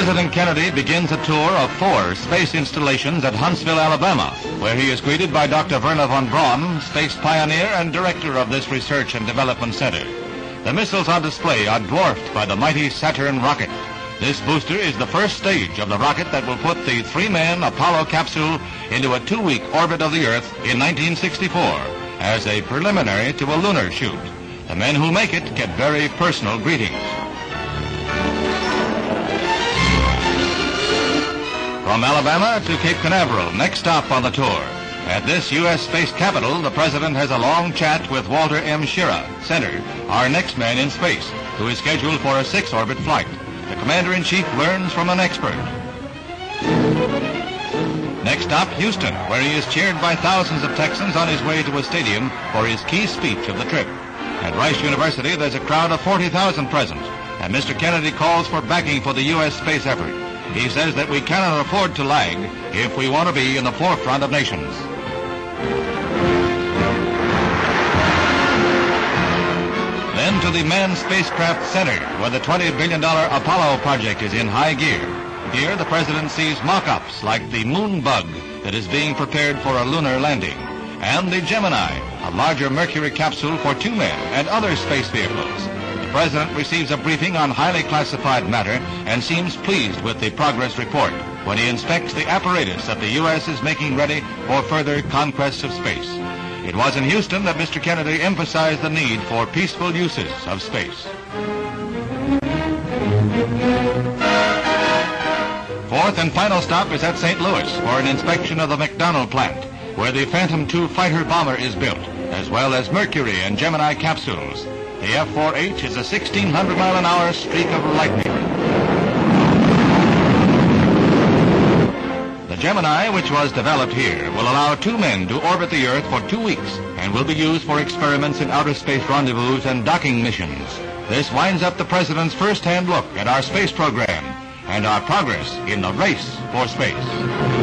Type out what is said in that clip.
President Kennedy begins a tour of 4 space installations at Huntsville, Alabama, where he is greeted by Dr. Werner von Braun, space pioneer and director of this research and development center. The missiles on display are dwarfed by the mighty Saturn rocket. This booster is the first stage of the rocket that will put the 3-man Apollo capsule into a 2-week orbit of the Earth in 1964 as a preliminary to a lunar shoot. The men who make it get very personal greetings. From Alabama to Cape Canaveral, next stop on the tour. At this U.S. space capital, the President has a long chat with Walter M. Schirra, Center, our next man in space, who is scheduled for a 6-orbit flight. The Commander-in-Chief learns from an expert. Next stop, Houston, where he is cheered by thousands of Texans on his way to a stadium for his key speech of the trip. At Rice University, there's a crowd of 40,000 present, and Mr. Kennedy calls for backing for the U.S. space effort. He says that we cannot afford to lag if we want to be in the forefront of nations. Then to the Manned Spacecraft Center, where the $20 billion Apollo project is in high gear. Here, the President sees mock-ups like the moon bug that is being prepared for a lunar landing, and the Gemini, a larger Mercury capsule for 2 men and other space vehicles. The President receives a briefing on highly classified matter and seems pleased with the progress report when he inspects the apparatus that the U.S. is making ready for further conquests of space. It was in Houston that Mr. Kennedy emphasized the need for peaceful uses of space. Fourth and final stop is at St. Louis for an inspection of the McDonnell plant, where the Phantom II fighter bomber is built, as well as Mercury and Gemini capsules. The F-4H is a 1,600-mile-an-hour streak of lightning. The Gemini, which was developed here, will allow 2 men to orbit the Earth for 2 weeks and will be used for experiments in outer space rendezvous and docking missions. This winds up the President's first-hand look at our space program and our progress in the race for space.